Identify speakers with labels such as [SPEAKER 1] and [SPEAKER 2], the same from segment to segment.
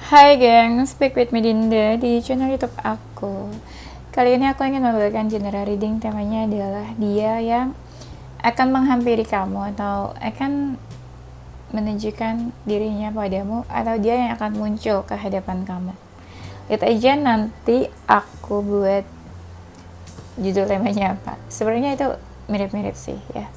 [SPEAKER 1] Hai geng, speak with me Dinda di channel YouTube aku. Kali ini aku ingin membawakan general reading, temanya adalah dia yang akan menghampiri kamu atau akan menunjukkan dirinya padamu, atau dia yang akan muncul ke hadapan kamu. Lihat aja nanti aku buat judul temanya apa. Sebenarnya itu mirip-mirip sih ya.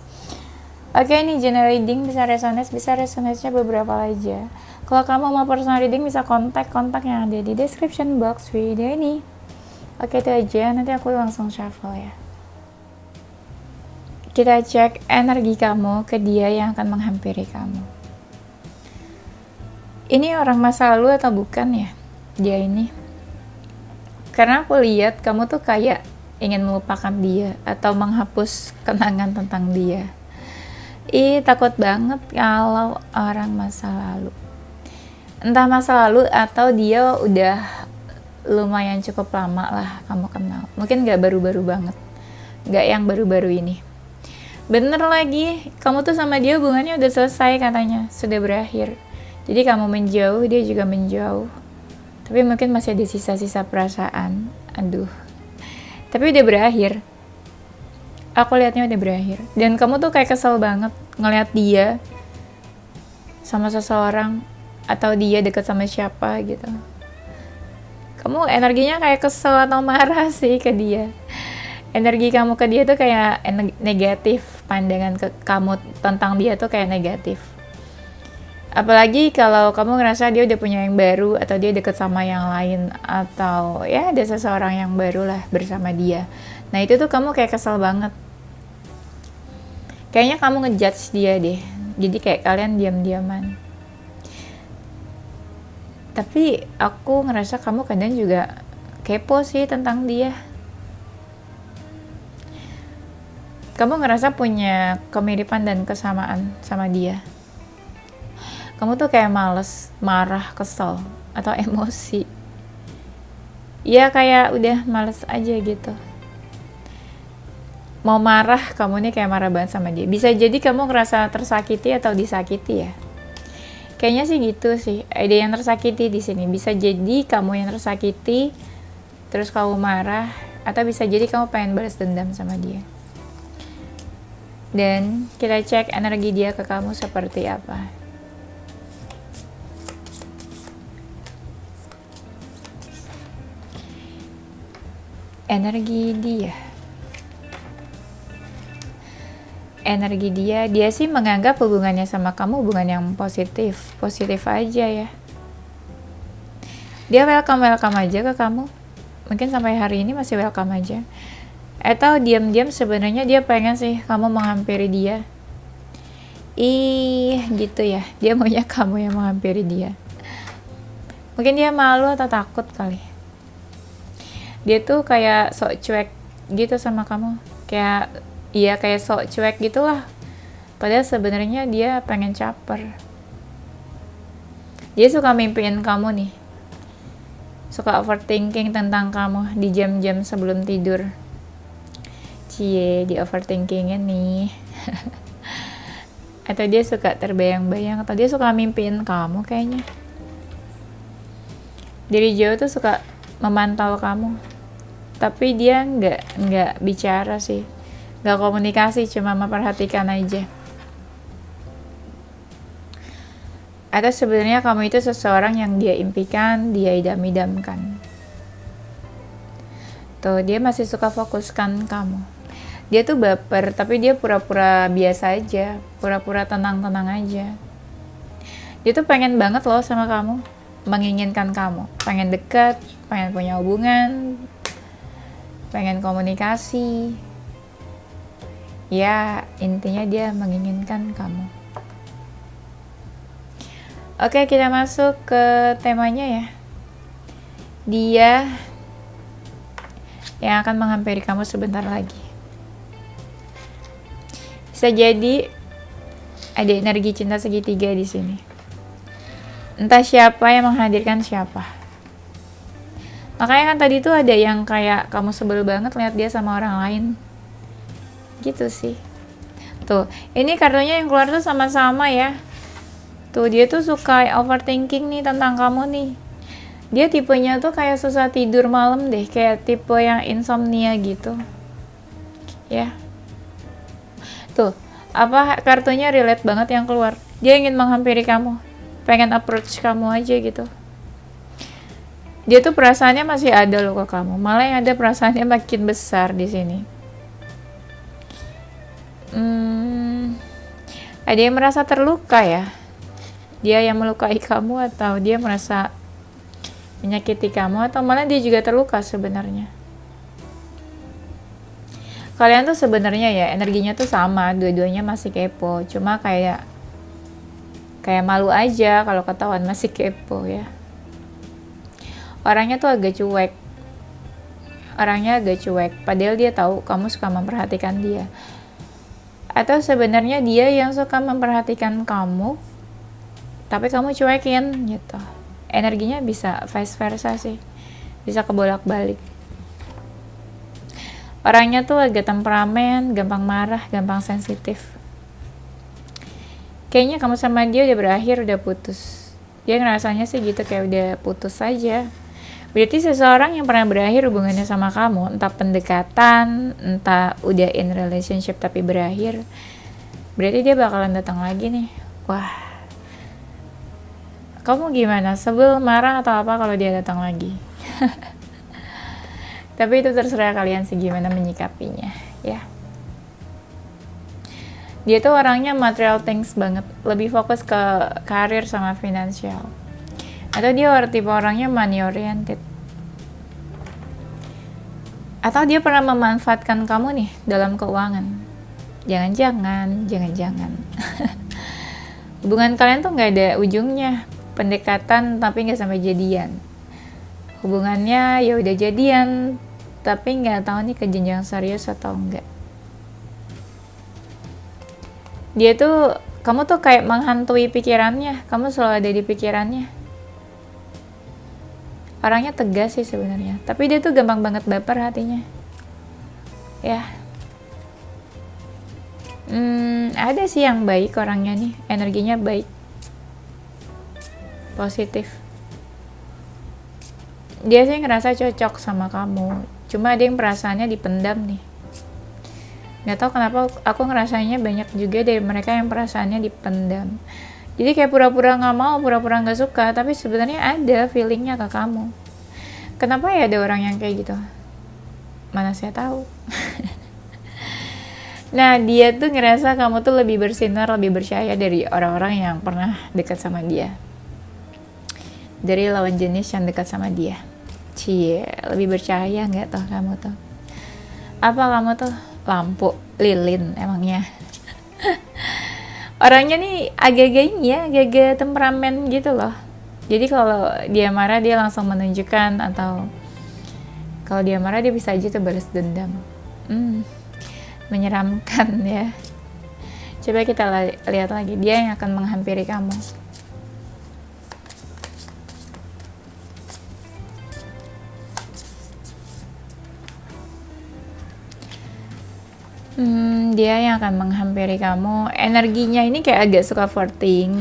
[SPEAKER 1] Oke, ini general reading, bisa resonance-nya beberapa aja. Kalau kamu mau personal reading bisa kontak yang ada di description box video ini. Oke, itu aja, nanti aku langsung shuffle ya. Kita cek energi kamu ke dia yang akan menghampiri kamu. Ini orang masa lalu atau bukan ya, dia ini? Karena aku lihat kamu tuh kayak ingin melupakan dia atau menghapus kenangan tentang dia. Takut banget kalau orang masa lalu. Entah masa lalu atau dia udah lumayan cukup lama lah kamu kenal. Mungkin gak baru-baru banget. Gak yang baru-baru ini. Bener lagi, kamu tuh sama dia hubungannya udah selesai katanya. Sudah berakhir. Jadi kamu menjauh, dia juga menjauh. Tapi mungkin masih ada sisa-sisa perasaan. Aduh. Tapi udah berakhir. Aku lihatnya udah berakhir. Dan kamu tuh kayak kesel banget ngeliat dia sama seseorang, atau dia deket sama siapa gitu. Kamu energinya kayak kesel atau marah sih ke dia. Energi kamu ke dia tuh kayak negatif. Pandangan ke kamu tentang dia tuh kayak negatif. Apalagi kalau kamu ngerasa dia udah punya yang baru, atau dia deket sama yang lain, atau ya ada seseorang yang baru lah bersama dia. Nah itu tuh kamu kayak kesel banget. Kayaknya kamu ngejudge dia deh. Jadi kayak kalian diam-diaman. Tapi aku ngerasa kamu kadang juga kepo sih tentang dia. Kamu ngerasa punya kemiripan dan kesamaan sama dia. Kamu tuh kayak males, marah, kesel, atau emosi. Ya kayak udah males aja gitu. Mau marah, kamu nih kayak marah banget sama dia. Bisa jadi kamu ngerasa tersakiti atau disakiti ya. Kayaknya sih gitu sih. Ada yang tersakiti di sini. Bisa jadi kamu yang tersakiti, terus kamu marah, atau bisa jadi kamu pengen balas dendam sama dia. Dan kita cek energi dia ke kamu seperti apa. Energi dia sih menganggap hubungannya sama kamu hubungan yang positif aja ya. Dia welcome aja ke kamu. Mungkin sampai hari ini masih welcome aja. Atau diam-diam sebenarnya dia pengen sih kamu menghampiri dia. Gitu ya. Dia maunya kamu yang menghampiri dia. Mungkin dia malu atau takut kali. Dia tuh kayak sok cuek gitu sama kamu. Kayak sok cuek gitulah. Padahal sebenarnya dia pengen caper. Dia suka mimpiin kamu nih. Suka overthinking tentang kamu di jam-jam sebelum tidur. Di overthinkingnya nih. Atau dia suka terbayang-bayang, atau dia suka mimpiin kamu kayaknya. Dari jauh tuh suka memantau kamu. Tapi dia nggak bicara sih. Nggak komunikasi, cuma memperhatikan aja. Atau sebenarnya kamu itu seseorang yang dia impikan, dia idam-idamkan. Tuh, dia masih suka fokuskan kamu. Dia tuh baper, tapi dia pura-pura biasa aja. Pura-pura tenang-tenang aja. Dia tuh pengen banget loh sama kamu. Menginginkan kamu. Pengen dekat, pengen punya hubungan, pengen komunikasi. Ya, intinya dia menginginkan kamu. Oke, kita masuk ke temanya ya. Dia yang akan menghampiri kamu sebentar lagi. Bisa jadi ada energi cinta segitiga di sini. Entah siapa yang menghadirkan siapa. Makanya kan tadi tuh ada yang kayak kamu sebel banget lihat dia sama orang lain. Gitu sih. Tuh, ini kartunya yang keluar tuh sama-sama ya. Tuh, dia tuh suka overthinking nih tentang kamu nih. Dia tipenya tuh kayak susah tidur malam deh, kayak tipe yang insomnia gitu. Ya. Tuh, apa kartunya relate banget yang keluar. Dia ingin menghampiri kamu. Pengen approach kamu aja gitu. Dia tuh perasaannya masih ada loh ke kamu. Malah yang ada perasaannya makin besar di sini. Ada yang merasa terluka ya? Dia yang melukai kamu atau dia merasa menyakiti kamu atau malah dia juga terluka sebenarnya. Kalian tuh sebenarnya ya energinya tuh sama, dua-duanya masih kepo. Cuma kayak malu aja kalau ketahuan masih kepo ya. Orangnya tuh agak cuek. Padahal dia tahu kamu suka memperhatikan dia. Atau sebenarnya dia yang suka memperhatikan kamu, tapi kamu cuekin gitu. Energinya bisa vice versa sih. Bisa kebolak-balik. Orangnya tuh agak temperamen, gampang marah, gampang sensitif. Kayaknya kamu sama dia udah berakhir, udah putus. Dia ngerasanya sih gitu, kayak udah putus aja. Berarti seseorang yang pernah berakhir hubungannya sama kamu, entah pendekatan, entah udah in relationship tapi berakhir, berarti dia bakalan datang lagi nih. Wah, kamu gimana? Sebel, marah atau apa kalau dia datang lagi? Tapi itu terserah kalian sih gimana menyikapinya ya. Dia tuh orangnya material things banget, lebih fokus ke karir sama finansial. Atau dia tipe orangnya money oriented. Atau dia pernah memanfaatkan kamu nih dalam keuangan. Jangan-jangan. Hubungan kalian tuh nggak ada ujungnya. Pendekatan tapi nggak sampai jadian. Hubungannya ya udah jadian, tapi nggak tahu nih ke jenjang serius atau enggak. Dia tuh, kamu tuh kayak menghantui pikirannya. Kamu selalu ada di pikirannya. Orangnya tegas sih sebenarnya, tapi dia tuh gampang banget baper hatinya. Ya. Ada sih yang baik orangnya nih, energinya baik. Positif. Dia sih ngerasa cocok sama kamu, cuma ada yang perasaannya dipendam nih. Gak tau kenapa aku ngerasanya banyak juga dari mereka yang perasaannya dipendam. Jadi kayak pura-pura gak mau, pura-pura gak suka, tapi sebenarnya ada feelingnya ke kamu. Kenapa ya ada orang yang kayak gitu? Mana saya tahu. Nah, dia tuh ngerasa kamu tuh lebih bersinar, lebih bercahaya dari orang-orang yang pernah dekat sama dia. Dari lawan jenis yang dekat sama dia. Cie, lebih bercahaya gak tuh kamu tuh? Apa kamu tuh? Lampu, lilin emangnya. Orangnya nih agak-agak ini ya, agak-agak temperamen gitu loh. Jadi kalau dia marah dia langsung menunjukkan, atau kalau dia marah dia bisa aja tuh balas dendam. Menyeramkan ya. Coba kita lihat lagi, dia yang akan menghampiri kamu. Dia yang akan menghampiri kamu. Energinya ini kayak agak suka flirting,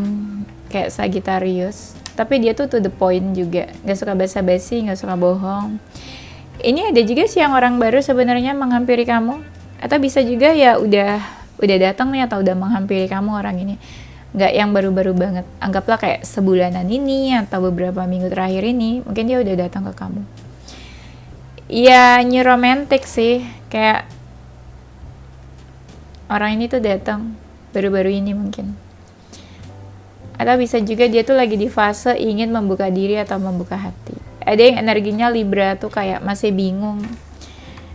[SPEAKER 1] kayak Sagittarius. Tapi dia tuh to the point juga, gak suka basa-basi, gak suka bohong. Ini ada juga sih yang orang baru sebenarnya menghampiri kamu. Atau bisa juga ya udah datang nih atau udah menghampiri kamu orang ini. Gak yang baru-baru banget. Anggaplah kayak sebulanan ini atau beberapa minggu terakhir ini, mungkin dia udah datang ke kamu. Ya, new romantic sih, kayak orang ini tuh datang baru-baru ini mungkin. Atau bisa juga dia tuh lagi di fase ingin membuka diri atau membuka hati. Ada yang energinya Libra tuh kayak masih bingung,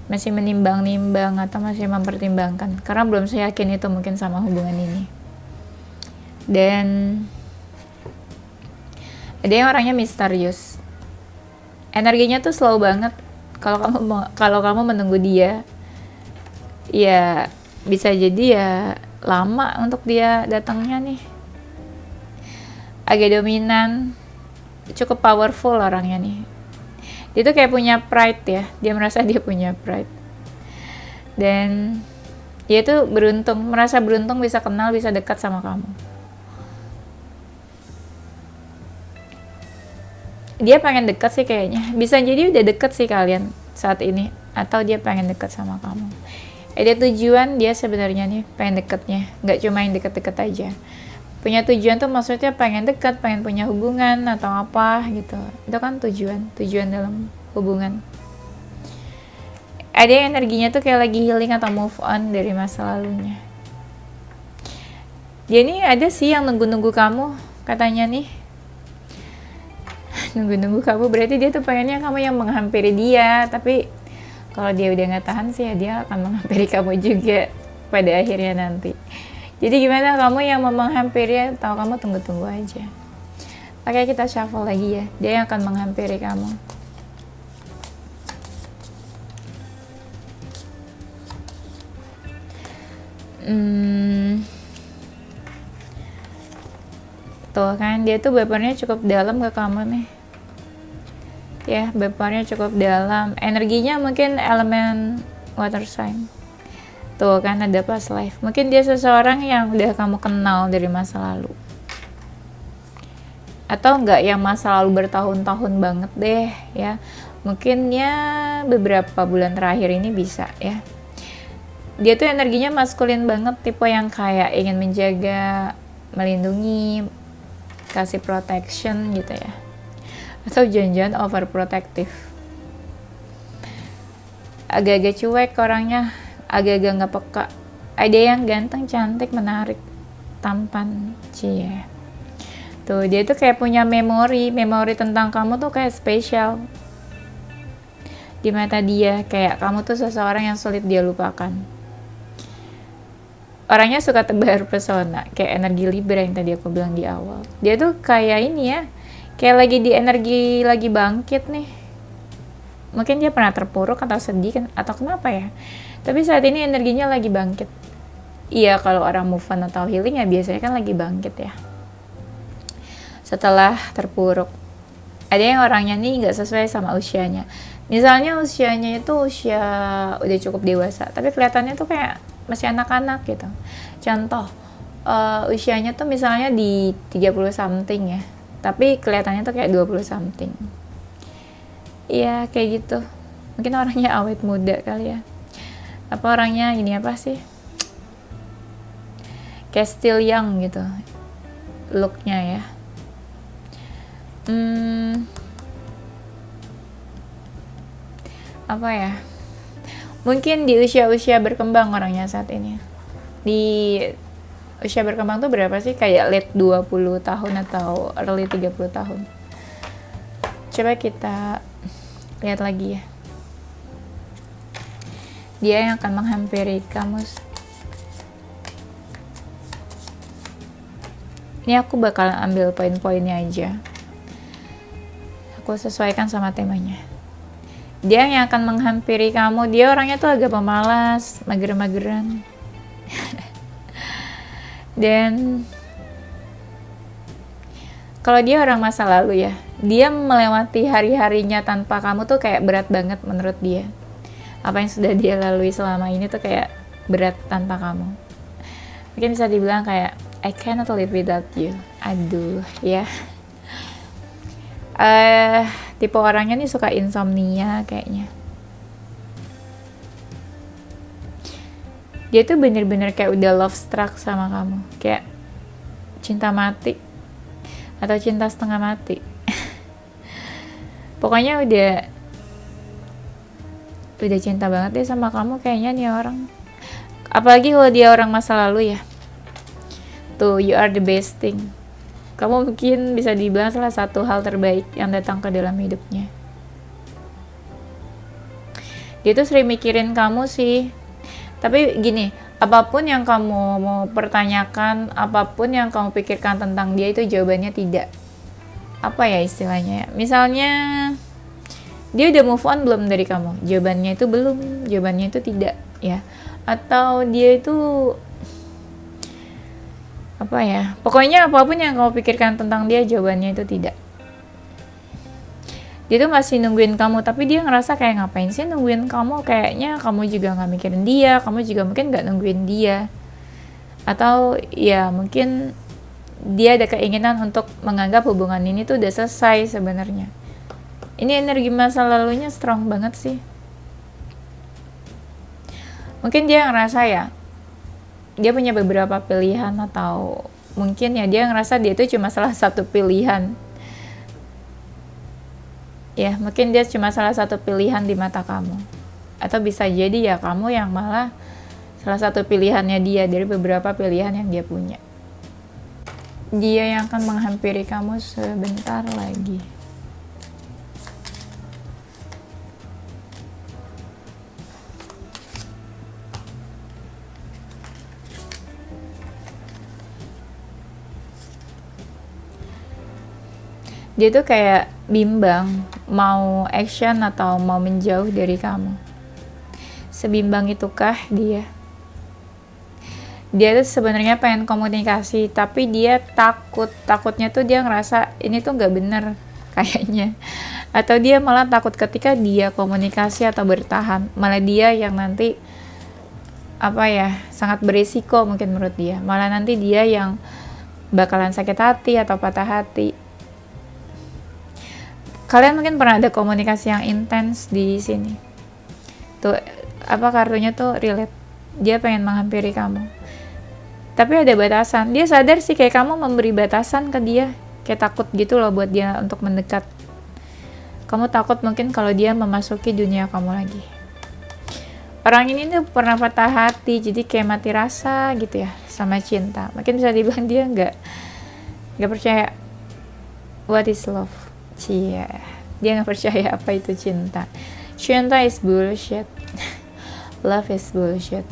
[SPEAKER 1] masih menimbang-nimbang atau masih mempertimbangkan. Karena belum yakin itu mungkin sama hubungan ini. Dan ada yang orangnya misterius. Energinya tuh slow banget. Kalau kamu menunggu dia, ya bisa jadi ya lama untuk dia datangnya nih. Agak dominan, cukup powerful orangnya nih. Dia tuh kayak punya pride ya, dia merasa dia punya pride. Dan dia tuh merasa beruntung bisa kenal, bisa dekat sama kamu. dia pengen deket sih kayaknya. Bisa jadi udah deket sih kalian saat ini, atau dia pengen deket sama kamu. Ada tujuan dia sebenarnya nih pengen deketnya, nggak cuma yang deket-deket aja. Punya tujuan tuh maksudnya pengen deket, pengen punya hubungan atau apa gitu. Itu kan tujuan dalam hubungan. Ada yang energinya tuh kayak lagi healing atau move on dari masa lalunya. Dia nih ada sih yang nunggu-nunggu kamu katanya nih. Nunggu-nunggu kamu berarti dia tuh pengennya kamu yang menghampiri dia, tapi kalau dia udah nggak tahan sih ya dia akan menghampiri kamu juga pada akhirnya nanti. Jadi gimana, kamu yang mau menghampiri atau kamu tunggu-tunggu aja? Oke, kita shuffle lagi ya. Dia yang akan menghampiri kamu. Tuh kan, dia tuh bapernya cukup dalam ke kamu nih. Ya, bapernya cukup dalam. Energinya mungkin elemen water sign. Tuh kan ada past life. Mungkin dia seseorang yang udah kamu kenal dari masa lalu. Atau enggak yang masa lalu bertahun-tahun banget deh ya. Mungkin ya beberapa bulan terakhir ini bisa ya. Dia tuh energinya maskulin banget, tipe yang kayak ingin menjaga, melindungi, kasih protection gitu ya. Atau jangan-jangan overprotective. Agak-agak cuek orangnya, agak-agak nggak peka. Ada yang ganteng, cantik, menarik, tampan, cie. Tuh, dia tuh kayak punya memori tentang kamu tuh kayak spesial. Di mata dia, kayak kamu tuh seseorang yang sulit dia lupakan. Orangnya suka tebar pesona, kayak energi Libra yang tadi aku bilang di awal. Dia tuh kayak ini ya, kayak lagi di energi lagi bangkit nih. Mungkin dia pernah terpuruk atau sedih kan, atau kenapa ya. Tapi saat ini energinya lagi bangkit. Iya, kalau orang move on atau healing ya biasanya kan lagi bangkit ya. Setelah terpuruk. Ada yang orangnya nih gak sesuai sama usianya. Misalnya usianya itu usia udah cukup dewasa, tapi kelihatannya tuh kayak masih anak-anak gitu. Contoh, usianya tuh misalnya di 30 something ya, tapi kelihatannya tuh kayak 20 something. Iya, kayak gitu. Mungkin orangnya awet muda kali ya. Apa orangnya ini apa sih? Kayak still young gitu looknya ya. Apa ya? Mungkin di usia-usia berkembang orangnya saat ini. Di usia berkembang tuh berapa sih? Kayak late 20 tahun atau early 30 tahun. Coba kita lihat lagi ya. Dia yang akan menghampiri kamu. Ini aku bakalan ambil poin-poinnya aja. Aku sesuaikan sama temanya. Dia yang akan menghampiri kamu. Dia orangnya tuh agak pemalas, mager-mageran. Dan kalau dia orang masa lalu ya, dia melewati hari-harinya tanpa kamu tuh kayak berat banget menurut dia. Apa yang sudah dia lalui selama ini tuh kayak berat tanpa kamu. Mungkin bisa dibilang kayak I cannot live without you. Aduh ya. Tipe orangnya nih suka insomnia kayaknya. Dia tuh bener-bener kayak udah love struck sama kamu, kayak cinta mati atau cinta setengah mati. Pokoknya udah cinta banget deh sama kamu kayaknya nih orang. Apalagi kalau dia orang masa lalu ya. Tuh, you are the best thing. Kamu mungkin bisa dibilang salah satu hal terbaik yang datang ke dalam hidupnya. Dia tuh sering mikirin kamu sih. Tapi gini, apapun yang kamu mau pertanyakan, apapun yang kamu pikirkan tentang dia itu jawabannya tidak. Apa ya istilahnya? Misalnya, dia udah move on belum dari kamu? Jawabannya itu belum, jawabannya itu tidak ya. Atau dia itu apa ya, pokoknya apapun yang kamu pikirkan tentang dia jawabannya itu tidak. Dia tuh masih nungguin kamu, tapi dia ngerasa kayak ngapain sih nungguin kamu, kayaknya kamu juga gak mikirin dia, kamu juga mungkin gak nungguin dia. Atau ya mungkin dia ada keinginan untuk menganggap hubungan ini tuh udah selesai sebenarnya. Ini energi masa lalunya strong banget sih. Mungkin dia ngerasa ya, dia punya beberapa pilihan, atau mungkin ya dia ngerasa dia itu cuma salah satu pilihan. Ya, mungkin dia cuma salah satu pilihan di mata kamu. Atau bisa jadi ya kamu yang malah salah satu pilihannya dia dari beberapa pilihan yang dia punya. Dia yang akan menghampiri kamu sebentar lagi. Dia tuh kayak bimbang, mau action atau mau menjauh dari kamu. Sebimbang itukah dia? Dia tuh sebenarnya pengen komunikasi, tapi dia takutnya tuh dia ngerasa ini tuh nggak bener kayaknya. Atau dia malah takut ketika dia komunikasi atau bertahan, malah dia yang nanti sangat berisiko mungkin menurut dia. Malah nanti dia yang bakalan sakit hati atau patah hati. Kalian mungkin pernah ada komunikasi yang intens di sini. Tuh, kartunya tuh relate. Dia pengen menghampiri kamu. Tapi ada batasan. Dia sadar sih kayak kamu memberi batasan ke dia. Kayak takut gitu loh buat dia untuk mendekat. Kamu takut mungkin kalau dia memasuki dunia kamu lagi. Orang ini tuh pernah patah hati, jadi kayak mati rasa gitu ya sama cinta. Mungkin bisa dibilang dia nggak percaya what is love. Cia, dia nggak percaya apa itu cinta. Cinta is bullshit. Love is bullshit.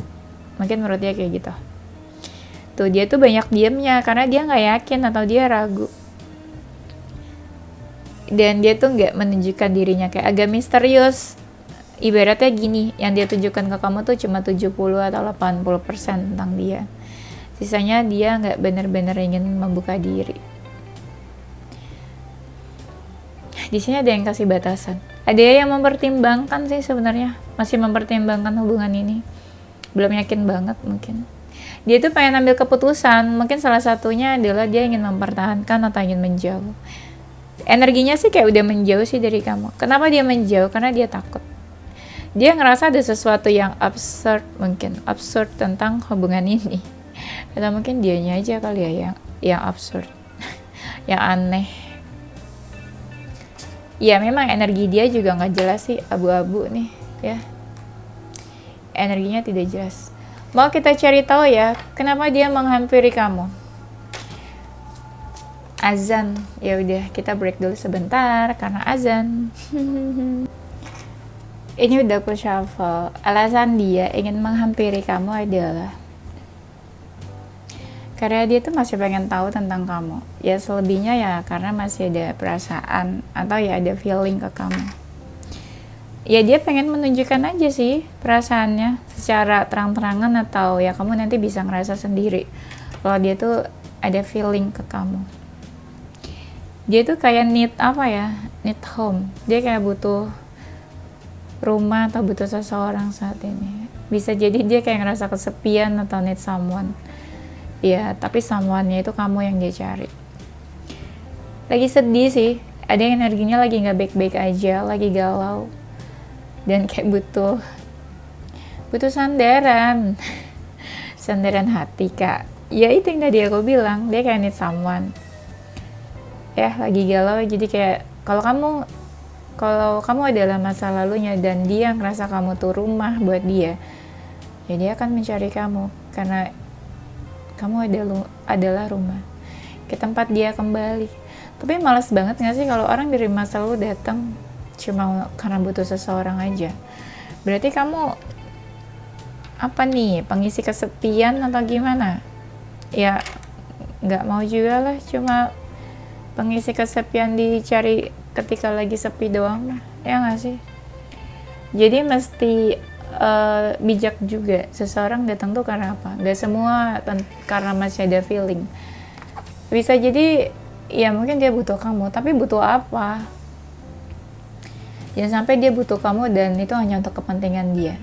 [SPEAKER 1] Mungkin menurut dia kayak gitu. Tuh, dia tuh banyak diamnya karena dia nggak yakin atau dia ragu. Dan dia tuh nggak menunjukkan dirinya, kayak agak misterius. Ibaratnya gini, yang dia tunjukkan ke kamu tuh cuma 70 atau 80% tentang dia. Sisanya dia nggak benar-benar ingin membuka diri. Di sini ada yang kasih batasan. Ada yang mempertimbangkan sih sebenarnya, masih mempertimbangkan hubungan ini. Belum yakin banget mungkin. Dia tuh pengen ambil keputusan, mungkin salah satunya adalah dia ingin mempertahankan atau ingin menjauh. Energinya sih kayak udah menjauh sih dari kamu. Kenapa dia menjauh? Karena dia takut. Dia ngerasa ada sesuatu yang absurd tentang hubungan ini. Atau mungkin dianya aja kali ya yang absurd, yang aneh. Ya memang energi dia juga nggak jelas sih, abu-abu nih ya. Energinya tidak jelas. Mau kita cari tahu ya, kenapa dia menghampiri kamu? Azan. Ya udah, kita break dulu sebentar karena azan. Ini udah aku shuffle. Alasan dia ingin menghampiri kamu adalah karena dia tuh masih pengen tahu tentang kamu. Ya selebihnya ya karena masih ada perasaan atau ya ada feeling ke kamu. Ya dia pengen menunjukkan aja sih perasaannya secara terang-terangan, atau ya kamu nanti bisa ngerasa sendiri kalau dia tuh ada feeling ke kamu. Dia tuh kayak need home. Dia kayak butuh rumah atau butuh seseorang saat ini. Bisa jadi dia kayak ngerasa kesepian atau need someone. Ya, tapi someone-nya itu kamu yang dia cari. Lagi sedih sih, ada yang energinya lagi gak baik-baik aja, lagi galau. Dan kayak butuh sandaran. Sandaran hati, Kak. Ya itu yang tadi aku bilang, dia kayak need someone. Ya, lagi galau, jadi kayak kalau kamu adalah masa lalunya dan dia ngerasa kamu tuh rumah buat dia, ya dia akan mencari kamu karena kamu adalah rumah, ke tempat dia kembali. Tapi malas banget gak sih kalau orang dari masa lalu datang cuma karena butuh seseorang aja? Berarti kamu pengisi kesepian atau gimana? Ya gak mau juga lah, cuma pengisi kesepian dicari ketika lagi sepi doang, ya gak sih? Jadi mesti bijak juga, seseorang datang tuh karena apa? Gak semua karena masih ada feeling. Bisa jadi ya mungkin dia butuh kamu, tapi butuh apa? Jangan sampai dia butuh kamu dan itu hanya untuk kepentingan dia,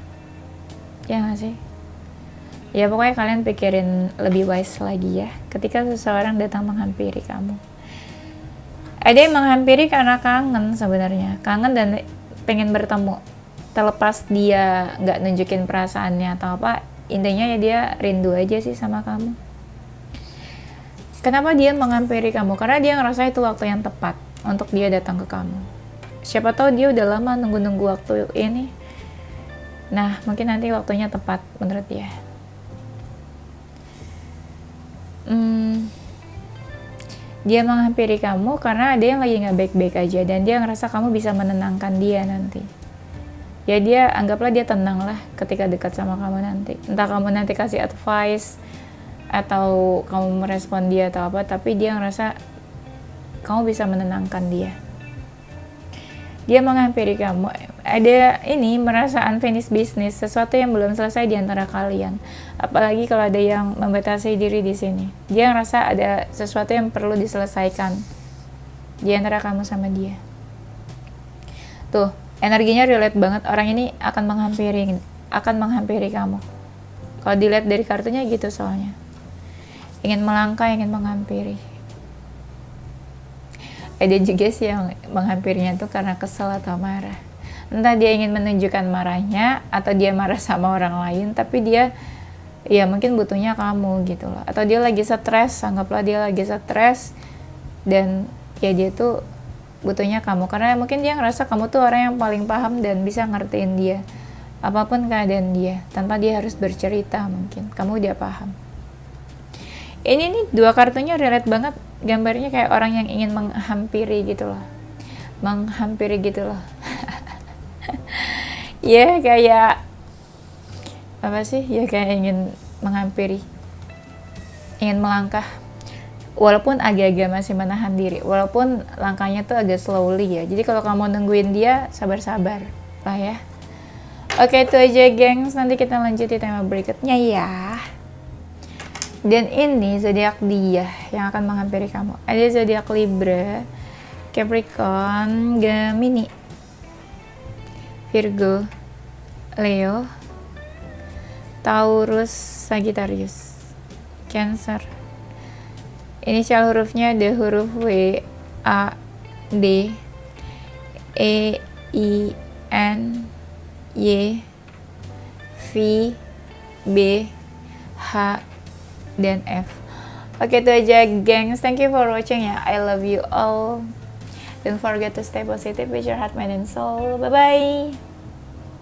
[SPEAKER 1] ya gak sih? Ya pokoknya kalian pikirin lebih wise lagi ya ketika seseorang datang menghampiri kamu. Ada yang menghampiri karena kangen sebenarnya, kangen dan pengen bertemu. Terlepas dia nggak nunjukin perasaannya atau apa, intinya ya dia rindu aja sih sama kamu. Kenapa dia menghampiri kamu? Karena dia ngerasa itu waktu yang tepat untuk dia datang ke kamu. Siapa tahu dia udah lama nunggu-nunggu waktu ini. Nah, mungkin nanti waktunya tepat menurut dia. Dia menghampiri kamu karena dia yang lagi nggak baik-baik aja dan dia ngerasa kamu bisa menenangkan dia nanti. Ya dia anggaplah dia tenang lah ketika dekat sama kamu nanti. Entah kamu nanti kasih advice atau kamu merespon dia atau apa, tapi dia ngerasa kamu bisa menenangkan dia. Dia menghampiri kamu, ada ini merasa unfinished business, sesuatu yang belum selesai di antara kalian. Apalagi kalau ada yang membatasi diri di sini. Dia ngerasa ada sesuatu yang perlu diselesaikan di antara kamu sama dia. Tuh, energinya relate banget. Orang ini akan menghampiri kamu. Kalau dilihat dari kartunya gitu soalnya. Ingin melangkah, ingin menghampiri. Ada juga sih yang menghampirinya tuh karena kesel atau marah. Entah dia ingin menunjukkan marahnya atau dia marah sama orang lain, tapi dia ya mungkin butuhnya kamu gitu loh. Atau dia lagi stres, anggaplah dia lagi stres dan ya dia tuh butuhnya kamu. Karena mungkin dia ngerasa kamu tuh orang yang paling paham dan bisa ngertiin dia. Apapun keadaan dia, tanpa dia harus bercerita mungkin. Kamu dia paham. Ini nih dua kartunya relate banget, gambarnya kayak orang yang ingin menghampiri gitu loh. Ya kayak apa sih, ya kayak ingin menghampiri, ingin melangkah walaupun agak-agak masih menahan diri, walaupun langkahnya tuh agak slowly ya. Jadi kalau kamu nungguin dia, sabar-sabar lah ya. Oke, itu aja gengs, nanti kita lanjut di tema berikutnya ya. Dan ini zodiak dia yang akan menghampiri kamu. Ada zodiak Libra, Capricorn, Gemini, Virgo, Leo, Taurus, Sagittarius, Cancer. Inisial hurufnya ada huruf W, A, D, E, I, N, Y, V, B, H, dan F. Oke, itu aja gengs. Thank you for watching ya. I love you all. Don't forget to stay positive with your heart, mind, and soul. Bye bye.